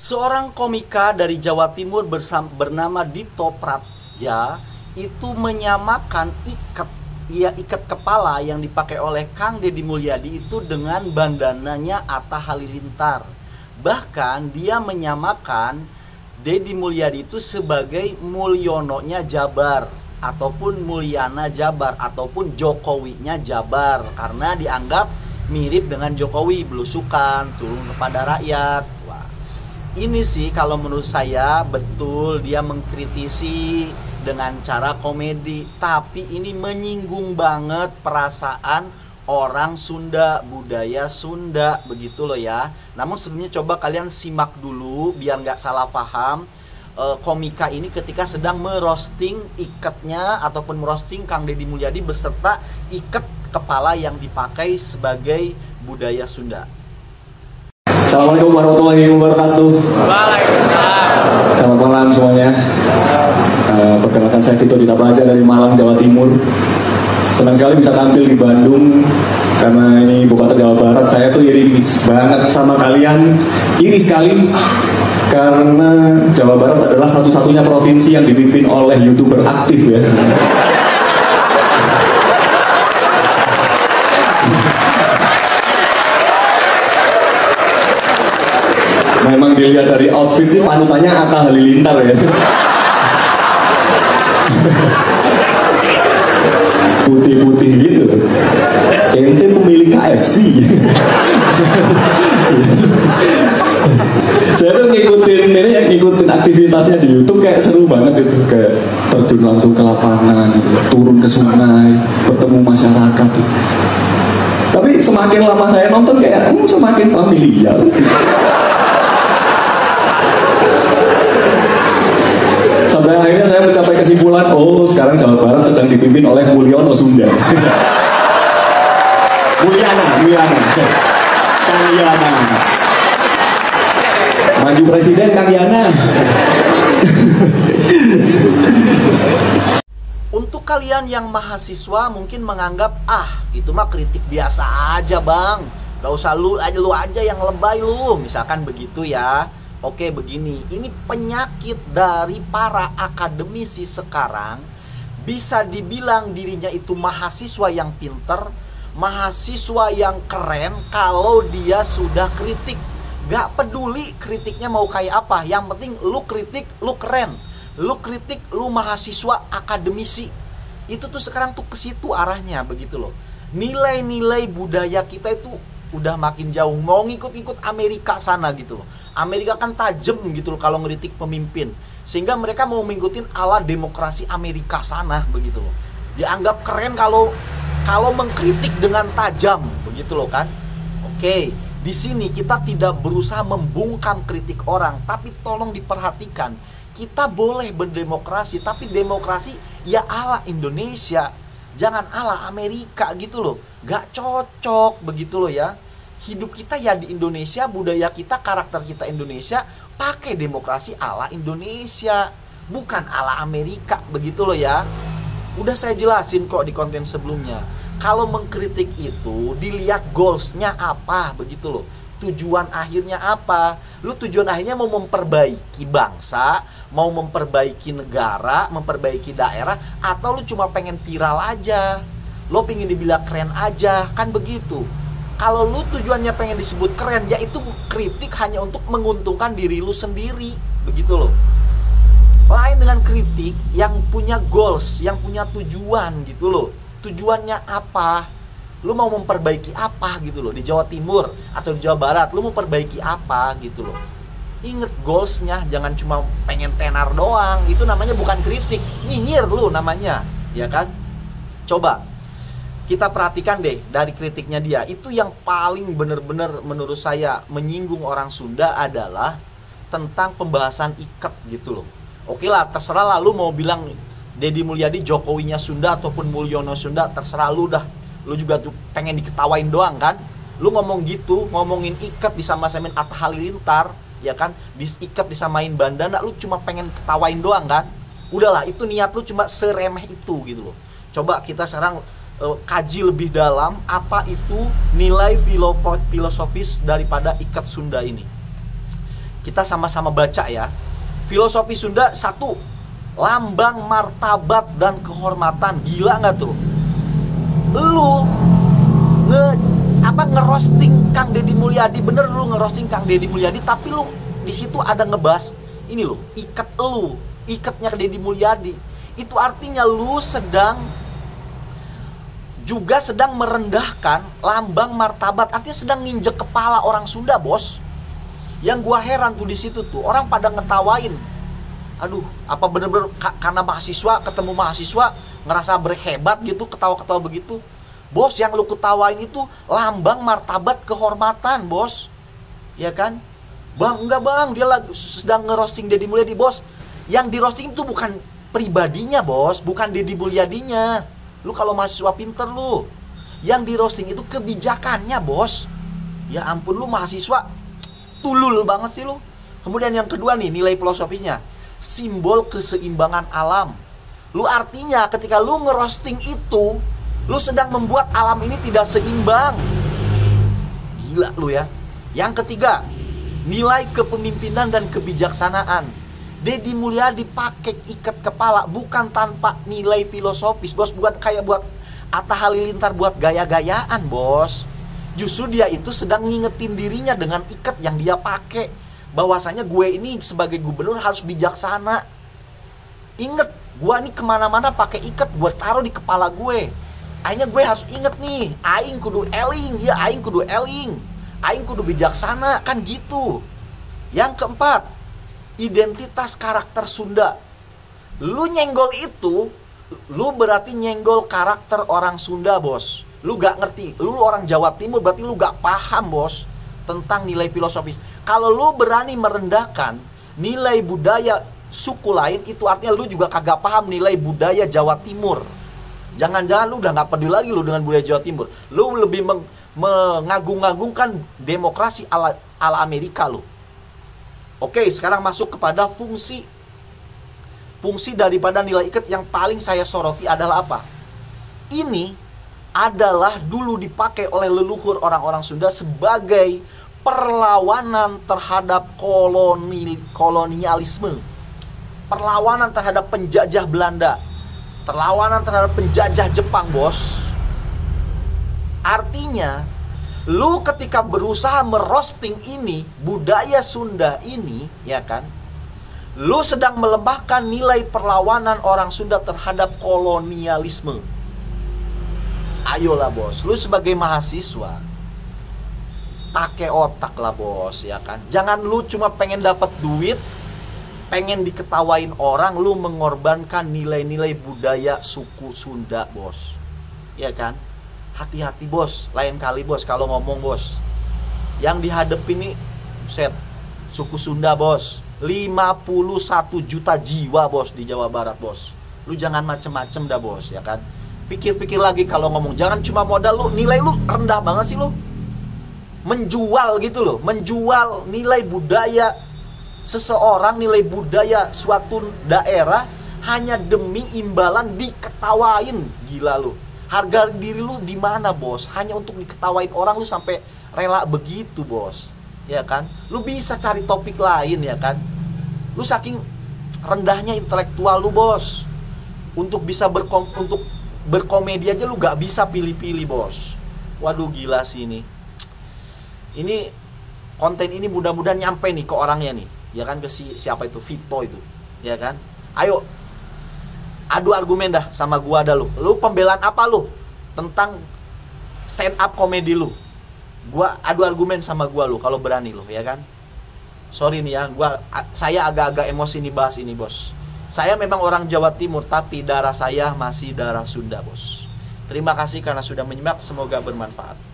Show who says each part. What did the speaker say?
Speaker 1: Seorang komika dari Jawa Timur bernama Dito Pratja itu menyamakan ikat kepala yang dipakai oleh Kang Deddy Mulyadi itu dengan bandananya Atta Halilintar. Bahkan dia menyamakan Deddy Mulyadi itu sebagai Mulyononya Jabar ataupun Mulyana Jabar ataupun Jokowinya Jabar, karena dianggap mirip dengan Jokowi, belusukan, turun kepada rakyat. Wah, ini sih kalau menurut saya betul dia mengkritisi dengan cara komedi, tapi ini menyinggung banget perasaan orang Sunda, budaya Sunda, begitu loh ya. Namun sebelumnya coba kalian simak dulu biar nggak salah paham. Komika ini ketika sedang merosting ikatnya ataupun merosting Kang Deddy Mulyadi beserta ikat kepala yang dipakai sebagai budaya Sunda.
Speaker 2: Assalamualaikum warahmatullahi wabarakatuh.
Speaker 3: Waalaikumsalam.
Speaker 2: Selamat malam semuanya. Perkenalkan, saya Vito Ditabaja dari Malang, Jawa Timur. Senang sekali bisa tampil di Bandung karena ini ibu kota Jawa Barat. Saya tuh iri banget sama kalian, iri sekali karena Jawa Barat adalah satu-satunya provinsi yang dipimpin oleh YouTuber aktif ya. Memang dilihat dari outfit sih panutannya Atta Halilintar ya. Putih-putih gitu. Ente pemilik KFC. Saya tuh ngikutin aktivitasnya di YouTube, kayak seru banget gitu, kayak terjun langsung ke lapangan, turun ke sungai, bertemu masyarakat. Tapi semakin lama saya nonton kayak semakin familiar. Sampai akhirnya saya mencapai kesimpulan, oh sekarang Jawa Barat sedang dipimpin oleh Mulyono Sunda. Mulyana. Kang Yana. Maju presiden Kang Yana.
Speaker 1: Untuk kalian yang mahasiswa mungkin menganggap, itu mah kritik biasa aja bang, gak usah lu aja yang lebay lu, misalkan begitu ya. Oke, begini, ini penyakit dari para akademisi sekarang. Bisa dibilang dirinya itu mahasiswa yang pinter, mahasiswa yang keren kalau dia sudah kritik. Gak peduli kritiknya mau kayak apa, yang penting lu kritik, lu keren. Lu kritik, lu mahasiswa akademisi. Itu tuh sekarang tuh ke situ arahnya, begitu loh. Nilai-nilai budaya kita itu udah makin jauh, mau ngikut-ngikut Amerika sana gitu loh. Amerika kan tajam gitu loh kalau ngeritik pemimpin, sehingga mereka mau mengikutin ala demokrasi Amerika sana, begitu loh. Dianggap keren kalau mengkritik dengan tajam, begitu loh kan. Oke, di sini kita tidak berusaha membungkam kritik orang, tapi tolong diperhatikan, kita boleh berdemokrasi, tapi demokrasi ya ala Indonesia, jangan ala Amerika gitu loh. Gak cocok, begitu loh ya. Hidup kita ya di Indonesia, budaya kita, karakter kita Indonesia, pakai demokrasi ala Indonesia, bukan ala Amerika, begitu loh ya. Udah saya jelasin kok di konten sebelumnya. Kalau mengkritik itu dilihat goalsnya apa, begitu loh. Tujuan akhirnya apa? Lu tujuan akhirnya mau memperbaiki bangsa, mau memperbaiki negara, memperbaiki daerah, atau lu cuma pengen viral aja, lo pengen dibilang keren aja, kan begitu. Kalau lu tujuannya pengen disebut keren, ya itu kritik hanya untuk menguntungkan diri lu sendiri, begitu loh. Lain dengan kritik yang punya goals, yang punya tujuan gitu loh. Tujuannya apa? Lu mau memperbaiki apa gitu loh. Di Jawa Timur atau di Jawa Barat, lu mau perbaiki apa gitu loh. Ingat goalsnya, jangan cuma pengen tenar doang. Itu namanya bukan kritik, nyinyir lu namanya, ya kan? Coba kita perhatikan deh dari kritiknya dia. Itu yang paling bener-bener menurut saya menyinggung orang Sunda adalah tentang pembahasan ikat gitu loh. Oke lah, terserah lah lu mau bilang Deddy Mulyadi Jokowinya Sunda ataupun Mulyono Sunda, terserah lu dah. Lu juga tuh pengen diketawain doang kan. Lu ngomong gitu, ngomongin ikat disama-samain Atta Halilintar, ya kan, diikat disamain bandana, lu cuma pengen ketawain doang kan. Udahlah, itu niat lu cuma seremeh itu gitu loh. Coba kita sekarang kaji lebih dalam apa itu nilai filosofis daripada ikat Sunda ini. Kita sama-sama baca ya. Filosofi Sunda 1, lambang martabat dan kehormatan. Gila nggak tuh? Lu ngerosting Kang Deddy Mulyadi, bener lu ngerosting Kang Deddy Mulyadi, tapi lu di situ ada ngebahas ini loh, ikatnya ke Deddy Mulyadi. Itu artinya lu sedang merendahkan lambang martabat, artinya sedang nginjek kepala orang Sunda, bos. Yang gua heran tuh di situ tuh, orang pada ngetawain. Aduh, apa bener-bener karena mahasiswa ketemu mahasiswa ngerasa berhebat gitu, ketawa-ketawa begitu. Bos, yang lu ketawain itu lambang martabat kehormatan, bos. Ya kan? Bang, enggak bang, dia lagi sedang ngerosting Deddy Mulyadi, bos. Yang di roasting itu bukan pribadinya, bos, bukan Deddy Mulyadinya. Lu kalau mahasiswa pinter lu. Yang di roasting itu kebijakannya, bos. Ya ampun, lu mahasiswa tulul banget sih lu. Kemudian yang kedua nih, nilai filosofisnya, simbol keseimbangan alam. Lu artinya ketika lu ngerosting itu, lu sedang membuat alam ini tidak seimbang. Gila lu ya. Yang ketiga, nilai kepemimpinan dan kebijaksanaan. Deddy Mulyadi pakai ikat kepala bukan tanpa nilai filosofis, bos. Bukan kayak buat Atta Halilintar buat gaya-gayaan, bos. Justru dia itu sedang ngingetin dirinya dengan ikat yang dia pakai, bahwasanya gue ini sebagai gubernur harus bijaksana. Ingat, gue ini kemana-mana pakai ikat, gue taruh di kepala gue. Akhirnya gue harus inget nih, aing kudu eling, ya aing kudu eling, aing kudu bijaksana, kan gitu. Yang keempat, identitas karakter Sunda. Lu nyenggol itu, lu berarti nyenggol karakter orang Sunda, bos. Lu gak ngerti, lu orang Jawa Timur, berarti lu gak paham, bos, tentang nilai filosofis. Kalau lu berani merendahkan nilai budaya suku lain, itu artinya lu juga kagak paham nilai budaya Jawa Timur. Jangan-jangan lu udah gak peduli lagi lu dengan budaya Jawa Timur. Lu lebih mengagung-agungkan demokrasi ala Amerika lu. Oke, sekarang masuk kepada fungsi. Fungsi daripada nilai ikat yang paling saya soroti adalah apa? Ini adalah dulu dipakai oleh leluhur orang-orang Sunda sebagai perlawanan terhadap kolonialisme, perlawanan terhadap penjajah Belanda, perlawanan terhadap penjajah Jepang, bos. Artinya, lu ketika berusaha merosting ini, budaya Sunda ini, ya kan, lu sedang melembahkan nilai perlawanan orang Sunda terhadap kolonialisme. Ayolah, bos, lu sebagai mahasiswa pakai otak lah, bos, ya kan. Jangan lu cuma pengen dapat duit, pengen diketawain orang, lu mengorbankan nilai-nilai budaya suku Sunda, bos. Ya kan? Hati-hati, bos. Lain kali, bos, kalau ngomong, bos. Yang dihadapi nih, set, suku Sunda, bos. 51 juta jiwa, bos, di Jawa Barat, bos. Lu jangan macem-macem dah, bos, ya kan. Pikir-pikir lagi kalau ngomong. Jangan cuma modal lu, nilai lu rendah banget sih lu. Menjual gitu loh, menjual nilai budaya seseorang, nilai budaya suatu daerah hanya demi imbalan diketawain. Gila lu. Harga diri lu di mana, bos? Hanya untuk diketawain orang lu sampai rela begitu, bos. Ya kan? Lu bisa cari topik lain, ya kan? Lu saking rendahnya intelektual lu, bos. Untuk bisa berkomedi aja lu gak bisa pilih-pilih, bos. Waduh, gila sih ini. Ini konten ini mudah-mudahan nyampe nih ke orangnya nih, ya kan, ke siapa itu, Vito itu, ya kan. Ayo adu argumen dah sama gua dah lu. Lu pembelaan apa lu tentang stand up komedi lu? Gua adu argumen sama gua lu kalau berani lu, ya kan. Sorry nih ya, saya agak-agak emosi nih bahas ini, bos. Saya memang orang Jawa Timur, tapi darah saya masih darah Sunda, bos. Terima kasih karena sudah menyimak, semoga bermanfaat.